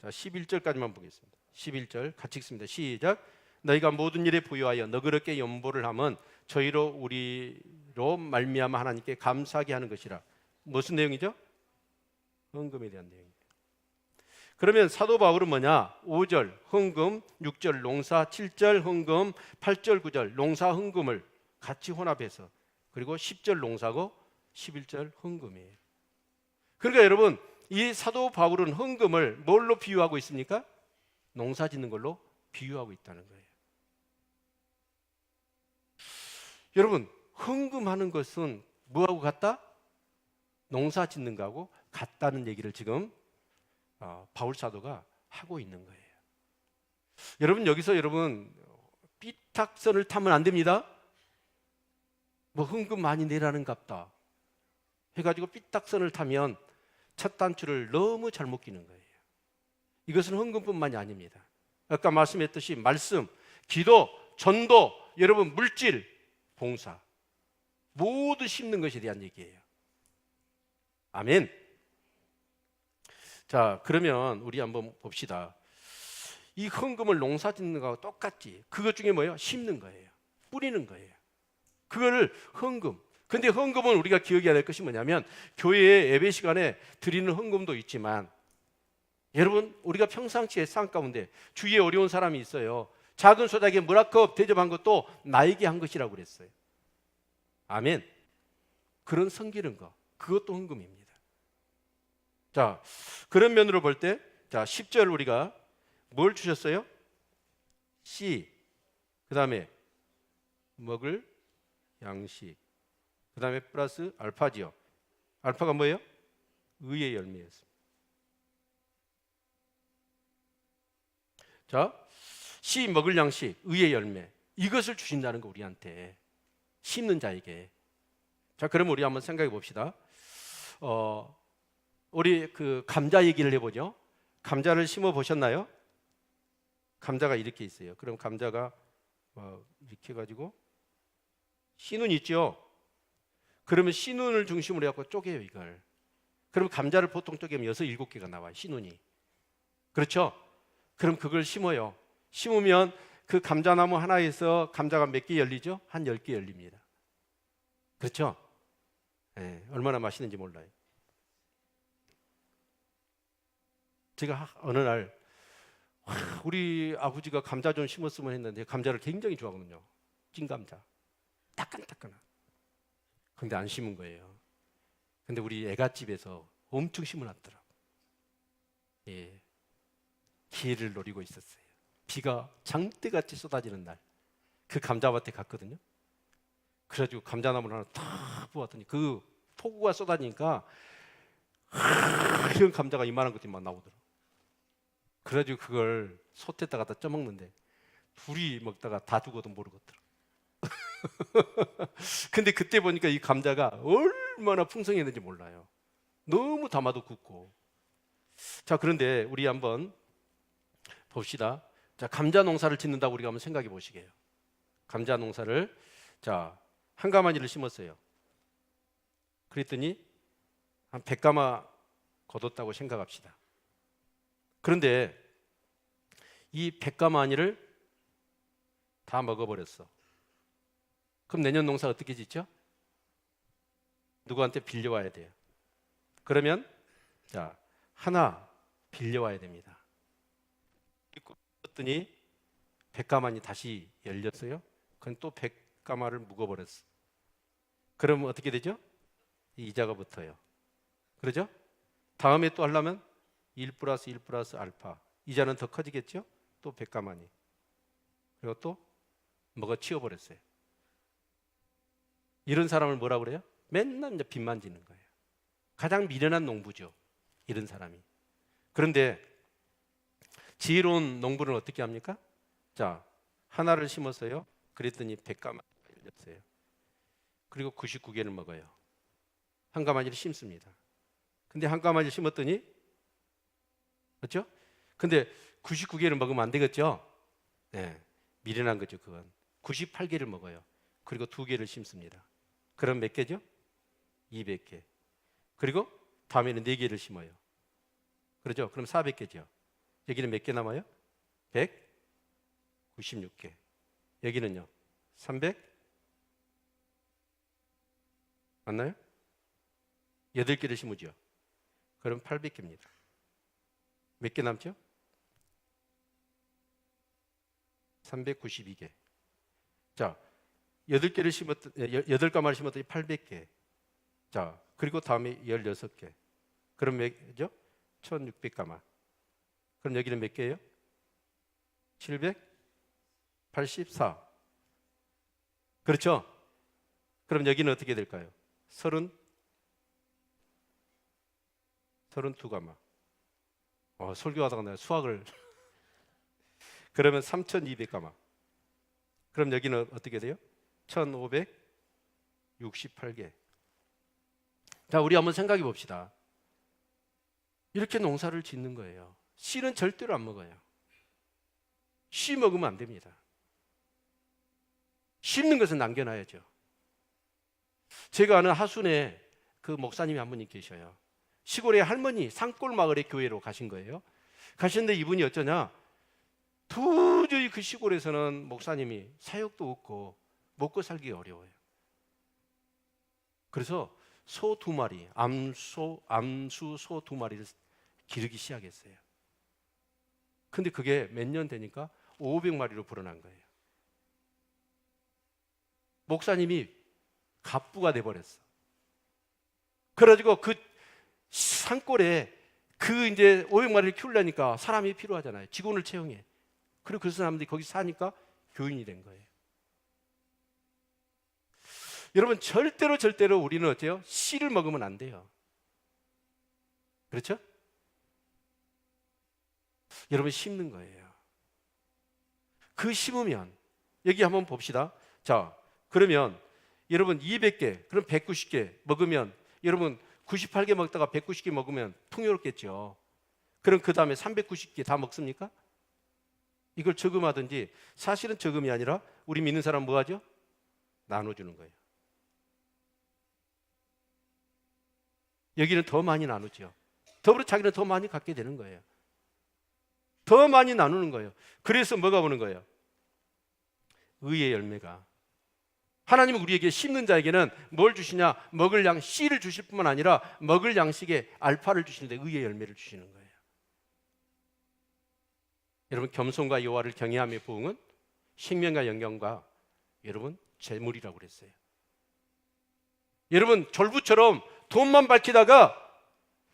자, 11절까지만 보겠습니다. 11절 같이 읽습니다. 시작. 너희가 모든 일에 부유하여 너그럽게 연보를 하면 저희로 우리로 말미암아 하나님께 감사하게 하는 것이라. 무슨 내용이죠? 헌금에 대한 내용입니다. 그러면 사도 바울은 뭐냐? 5절 헌금, 6절 농사, 7절 헌금, 8절 9절 농사 헌금을 같이 혼합해서 그리고 10절 농사고 11절 헌금이에요. 그러니까 여러분 이 사도 바울은 헌금을 뭘로 비유하고 있습니까? 농사 짓는 걸로 비유하고 있다는 거예요. 여러분 헌금하는 것은 뭐하고 같다? 농사 짓는 거하고 같다는 얘기를 지금 바울 사도가 하고 있는 거예요. 여러분 여기서 삐딱선을 타면 안 됩니다. 뭐 헌금 많이 내라는 갑다 해가지고 삐딱선을 타면 첫 단추를 너무 잘못 끼는 거예요. 이것은 헌금뿐만이 아닙니다. 아까 말씀했듯이 말씀, 기도, 전도, 여러분 물질, 봉사 모두 심는 것에 대한 얘기예요. 아멘. 자, 그러면 우리 한번 봅시다. 이 헌금을 농사 짓는 거하고 똑같지. 그것 중에 뭐예요? 심는 거예요. 뿌리는 거예요. 그거를 헌금. 근데 헌금은 우리가 기억해야 될 것이 뭐냐면 교회의 예배 시간에 드리는 헌금도 있지만 여러분 우리가 평상시에 삶 가운데 주위에 어려운 사람이 있어요. 작은 소작에 물 한 컵 대접한 것도 나에게 한 것이라고 그랬어요. 아멘. 그런 섬기는 거 그것도 헌금입니다. 자, 그런 면으로 볼 때 자, 10절 우리가 뭘 주셨어요? 씨, 그 다음에 먹을 양식, 그 다음에 플러스 알파지요. 알파가 뭐예요? 의의 열매였습니다. 자, 씨 먹을 양식, 의의 열매, 이것을 주신다는 거 우리한테, 심는 자에게. 자, 그럼 우리 한번 생각해 봅시다. 우리 그 감자 얘기를 해보죠. 감자를 심어 보셨나요? 감자가 이렇게 있어요. 그럼 감자가 이렇게 해가지고 씨눈 있죠. 그러면 씨눈을 중심으로 해갖고 쪼개요 이걸. 그럼 감자를 보통 쪼개면 6, 7개가 나와요. 씨눈이. 그렇죠? 그럼 그걸 심어요. 심으면 그 감자나무 하나에서 감자가 몇 개 열리죠? 한 10개 열립니다. 그렇죠? 네, 얼마나 맛있는지 몰라요. 제가 어느 날 우리 아버지가 감자 좀 심었으면 했는데 감자를 굉장히 좋아하거든요. 찐감자, 따끈따끈한. 근데 안 심은 거예요. 근데 우리 애갓집에서 엄청 심어놨더라고. 예, 기회를 노리고 있었어요. 비가 장대같이 쏟아지는 날, 그 감자밭에 갔거든요. 그래가지고 감자나무를 하나 탁 부었더니 그 폭우가 쏟아지니까 이런 감자가 이만한 것들이 막 나오더라고. 그래가지고 그걸 솥에다 갖다 쪄먹는데 둘이 먹다가 다 죽어도 모르겠더라고. 근데 그때 보니까 이 감자가 얼마나 풍성했는지 몰라요. 너무 담아도 굳고. 자, 그런데 우리 한번 봅시다. 자, 감자 농사를 짓는다고 우리가 한번 생각해 보시게요. 감자 농사를, 자, 한 가마니를 심었어요. 그랬더니 한 100가마 거뒀다고 생각합시다. 그런데 이 100가마니를 다 먹어버렸어. 그럼 내년 농사 어떻게 짓죠? 누구한테 빌려와야 돼요. 그러면 자, 하나 빌려와야 됩니다. 그랬더니 100가마니 다시 열렸어요. 그건 또 100가마를 묵어버렸어. 그러면 어떻게 되죠? 이자가 붙어요. 그러죠? 다음에 또 하려면 1 플러스 1 플러스 알파. 이자는 더 커지겠죠? 또 100가마니. 그리고 또 먹어 치워버렸어요. 이런 사람을 뭐라 그래요? 맨날 이제 빚만 지는 거예요. 가장 미련한 농부죠. 이런 사람이. 그런데 지혜로운 농부는 어떻게 합니까? 자, 하나를 심었어요. 그랬더니 100가마니가 열렸어요. 그리고 99개를 먹어요. 한 가마니를 심습니다. 근데 한 가마니를 심었더니, 그렇죠? 근데 99개를 먹으면 안 되겠죠? 네, 미련한 거죠. 그건 98개를 먹어요. 그리고 2개를 심습니다. 그럼 몇 개죠? 200개. 그리고 다음에는 4개를 심어요. 그렇죠? 그럼 400개죠. 여기는 몇 개 남아요? 196개. 여기는요? 300? 맞나요? 8개를 심으죠. 그럼 800개입니다. 몇 개 남죠? 392개. 자, 8개를 심었더니 8가마를 심었더니 800개. 자, 그리고 다음에 16개. 그럼 몇 개죠? 1600가마. 그럼 여기는 몇 개예요? 784. 그렇죠? 그럼 여기는 어떻게 될까요? 32가마. 설교하다가 내가 수학을 그러면 3200가마. 그럼 여기는 어떻게 돼요? 1568개. 자, 우리 한번 생각해 봅시다. 이렇게 농사를 짓는 거예요. 씨는 절대로 안 먹어요. 씨 먹으면 안 됩니다. 심는 것은 남겨놔야죠. 제가 아는 하순에 그 목사님이 한 분이 계셔요. 시골의 할머니 산골 마을의 교회로 가신 거예요. 가시는데 이분이 어쩌냐? 도저히 그 시골에서는 목사님이 사역도 없고 먹고 살기 어려워요. 그래서 소 2마리, 암수 소 2마리를 기르기 시작했어요. 근데 그게 몇 년 되니까 500마리로 불어난 거예요. 목사님이 갑부가 돼버렸어. 그래가지고 그 산골에 그 이제 500마리를 키우려니까 사람이 필요하잖아요. 직원을 채용해. 그리고 그 사람들이 거기 사니까 교인이 된 거예요. 여러분 절대로 우리는 어때요? 씨를 먹으면 안 돼요. 그렇죠? 여러분 심는 거예요. 그 심으면 여기 한번 봅시다. 자, 그러면 여러분 200개, 그럼 190개 먹으면 여러분 98개 먹다가 190개 먹으면 풍요롭겠죠. 그럼 그 다음에 390개 다 먹습니까? 이걸 저금하든지, 사실은 저금이 아니라 우리 믿는 사람 뭐 하죠? 나눠주는 거예요. 여기는 더 많이 나누죠. 더불어 자기는 더 많이 갖게 되는 거예요. 더 많이 나누는 거예요. 그래서 뭐가 오는 거예요? 의의 열매가. 하나님은 우리에게 심는 자에게는 뭘 주시냐? 먹을 양 씨를 주실 뿐만 아니라 먹을 양식의 알파를 주시는데 의의 열매를 주시는 거예요. 여러분, 겸손과 여호와를 경외함의 부흥은 생명과 영광과 여러분 재물이라고 그랬어요. 여러분, 졸부처럼 돈만 밝히다가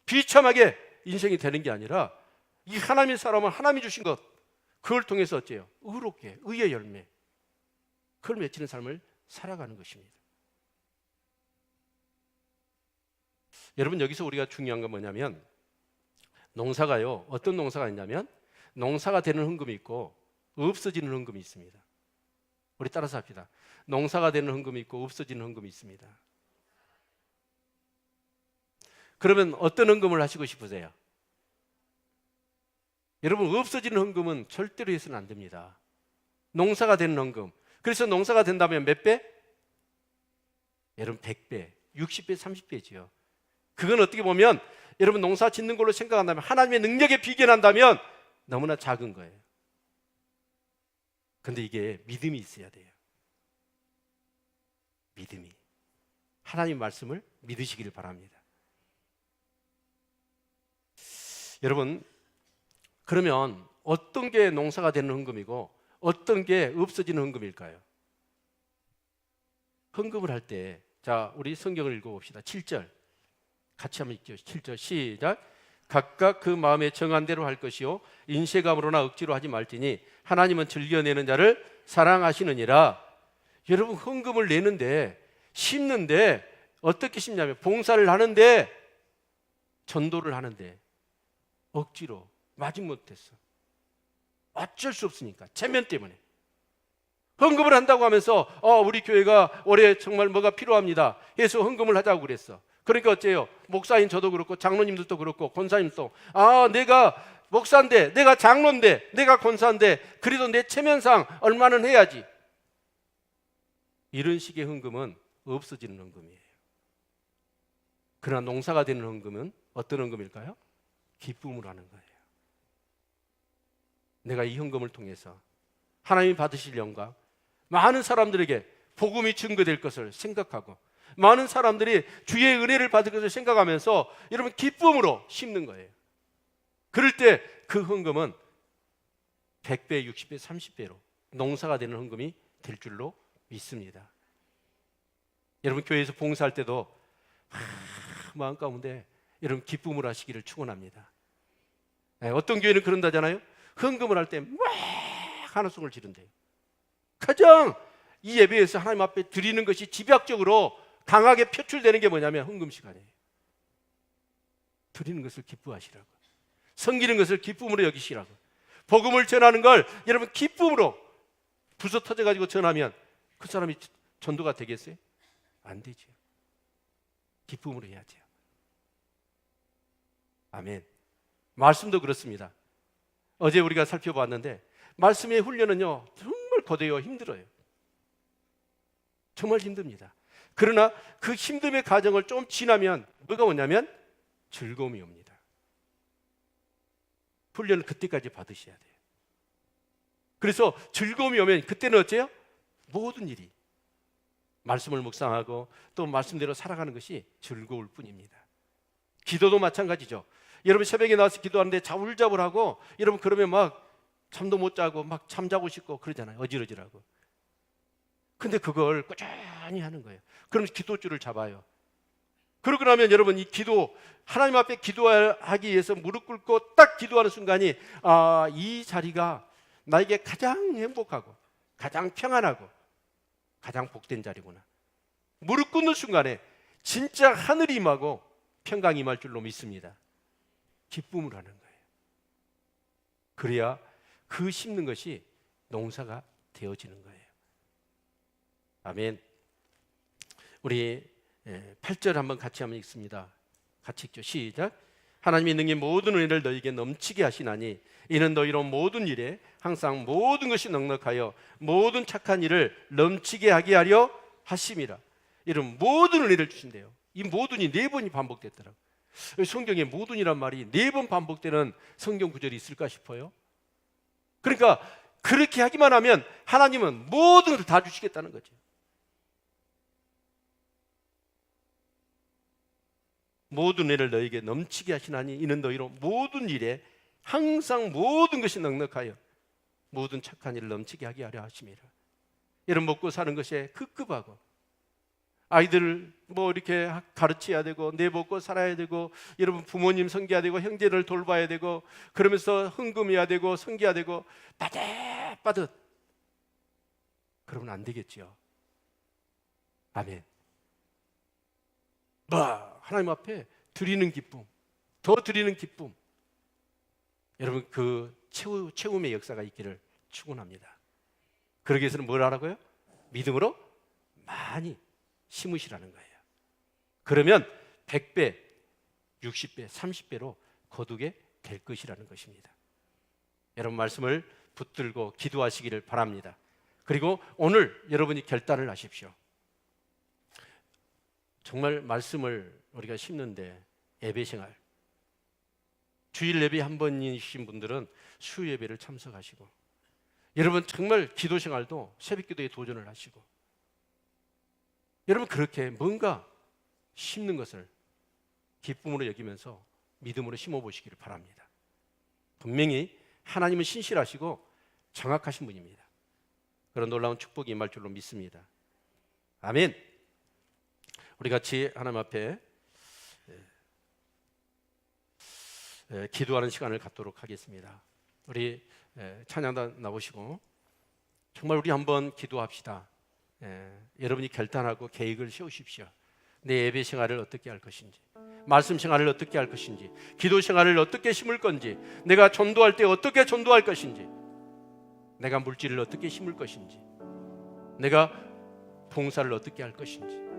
비참하게 인생이 되는 게 아니라 이 하나님의 사람은 하나님이 주신 것, 그걸 통해서 어째요? 의롭게 의의 열매, 그걸 맺히는 삶을 살아가는 것입니다. 여러분, 여기서 우리가 중요한 건 뭐냐면, 농사가요, 어떤 농사가 있냐면 농사가 되는 헌금이 있고 없어지는 헌금이 있습니다. 우리 따라서 합시다. 농사가 되는 헌금이 있고 없어지는 헌금이 있습니다. 그러면 어떤 헌금을 하시고 싶으세요? 여러분, 없어지는 헌금은 절대로 해서는 안 됩니다. 농사가 되는 헌금. 그래서 농사가 된다면 몇 배? 여러분 100배, 60배, 30배지요. 그건 어떻게 보면 여러분 농사 짓는 걸로 생각한다면, 하나님의 능력에 비견한다면 너무나 작은 거예요. 근데 이게 믿음이 있어야 돼요. 믿음이. 하나님 말씀을 믿으시기를 바랍니다. 여러분, 그러면 어떤 게 농사가 되는 헌금이고 어떤 게 없어지는 헌금일까요? 헌금을 할 때, 자, 우리 성경을 읽어봅시다. 7절 같이 한번 읽죠. 7절 시작. 각각 그 마음에 정한 대로 할 것이요 인쇄감으로나 억지로 하지 말지니 하나님은 즐겨내는 자를 사랑하시느니라. 여러분, 헌금을 내는데, 심는데 어떻게 심냐면 봉사를 하는데, 전도를 하는데 억지로 마지못했어. 어쩔 수 없으니까, 체면 때문에 헌금을 한다고 하면서 우리 교회가 올해 정말 뭐가 필요합니다 해서 헌금을 하자고 그랬어. 그러니까 어째요? 목사인 저도 그렇고 장로님들도 그렇고 권사님도, 내가 목사인데, 내가 장로인데, 내가 권사인데 그래도 내 체면상 얼마는 해야지. 이런 식의 헌금은 없어지는 헌금이에요. 그러나 농사가 되는 헌금은 어떤 헌금일까요? 기쁨으로 하는 거예요. 내가 이 헌금을 통해서 하나님이 받으실 영광, 많은 사람들에게 복음이 증거될 것을 생각하고 많은 사람들이 주의 은혜를 받을 것을 생각하면서 여러분 기쁨으로 심는 거예요. 그럴 때 그 헌금은 100배, 60배, 30배로 농사가 되는 헌금이 될 줄로 믿습니다. 여러분, 교회에서 봉사할 때도 마음 가운데 여러분 기쁨으로 하시기를 축원합니다. 어떤 교회는 그런다잖아요. 헌금을 할 때 막 한우성을 지른대요. 가장 이 예배에서 하나님 앞에 드리는 것이 집약적으로 강하게 표출되는 게 뭐냐면 헌금 시간이에요. 드리는 것을 기뻐하시라고, 섬기는 것을 기쁨으로 여기시라고, 복음을 전하는 걸 여러분 기쁨으로 부서 터져가지고 전하면 그 사람이 전도가 되겠어요? 안 되죠. 기쁨으로 해야죠. 아멘. 말씀도 그렇습니다. 어제 우리가 살펴봤는데 말씀의 훈련은요 정말 거대요, 힘들어요. 정말 힘듭니다. 그러나 그 힘듦의 과정을 좀 지나면 뭐가 오냐면 즐거움이 옵니다. 훈련을 그때까지 받으셔야 돼요. 그래서 즐거움이 오면 그때는 어째요? 모든 일이 말씀을 묵상하고 또 말씀대로 살아가는 것이 즐거울 뿐입니다. 기도도 마찬가지죠. 여러분 새벽에 나와서 기도하는데 자울자울하고 여러분 그러면 막 잠도 못 자고 막 잠자고 싶고 그러잖아요. 어지러지라고. 근데 그걸 꾸준히 하는 거예요. 그럼 기도줄을 잡아요. 그러고 나면 여러분 이 기도, 하나님 앞에 기도하기 위해서 무릎 꿇고 딱 기도하는 순간이 이 자리가 나에게 가장 행복하고 가장 평안하고 가장 복된 자리구나. 무릎 꿇는 순간에 진짜 하늘이 임하고 평강이 임할 줄로 믿습니다. 기쁨을 하는 거예요. 그래야 그 심는 것이 농사가 되어지는 거예요. 아멘. 우리 8절 한번 같이 한번 읽습니다. 같이 읽죠. 시작. 하나님이 능히 모든 은혜를 너희에게 넘치게 하시나니 이는 너희로 모든 일에 항상 모든 것이 넉넉하여 모든 착한 일을 넘치게 하게 하려 하심이라. 이런 모든 은혜를 주신대요. 이 모든이 4번이 반복됐더라고요. 성경에 모든이란 말이 4번 반복되는 성경 구절이 있을까 싶어요. 그러니까 그렇게 하기만 하면 하나님은 모든 것을 다 주시겠다는 거죠. 모든 은혜를 너희에게 넘치게 하시나니 이는 너희로 모든 일에 항상 모든 것이 넉넉하여 모든 착한 일을 넘치게 하게 하려 하심이라. 여러분, 먹고 사는 것에 급급하고 아이들 뭐 이렇게 가르쳐야 되고 내먹고 살아야 되고 여러분 부모님 섬겨야 되고 형제를 돌봐야 되고 그러면서 헌금해야 되고 섬겨야 되고 빠듯빠듯 그러면 안 되겠죠. 아멘. 하나님 앞에 드리는 기쁨, 더 드리는 기쁨, 여러분 그 채움의 역사가 있기를 축원합니다. 그러기 위해서는 뭘 하라고요? 믿음으로 많이 심으시라는 거예요. 그러면 100배, 60배, 30배로 거두게 될 것이라는 것입니다. 여러분 말씀을 붙들고 기도하시기를 바랍니다. 그리고 오늘 여러분이 결단을 하십시오. 정말 말씀을 우리가 심는데 예배생활, 주일 예배 한 번이신 분들은 수 예배를 참석하시고 여러분 정말 기도생활도 새벽기도에 도전을 하시고 여러분 그렇게 뭔가 심는 것을 기쁨으로 여기면서 믿음으로 심어보시기를 바랍니다. 분명히 하나님은 신실하시고 정확하신 분입니다. 그런 놀라운 축복이 임할 줄로 믿습니다. 아멘. 우리 같이 하나님 앞에 기도하는 시간을 갖도록 하겠습니다. 우리 찬양단 나오시고 정말 우리 한번 기도합시다. 여러분이 결단하고 계획을 세우십시오. 내 예배 생활을 어떻게 할 것인지, 말씀 생활을 어떻게 할 것인지, 기도 생활을 어떻게 심을 건지, 내가 전도할 때 어떻게 전도할 것인지, 내가 물질을 어떻게 심을 것인지, 내가 봉사를 어떻게 할 것인지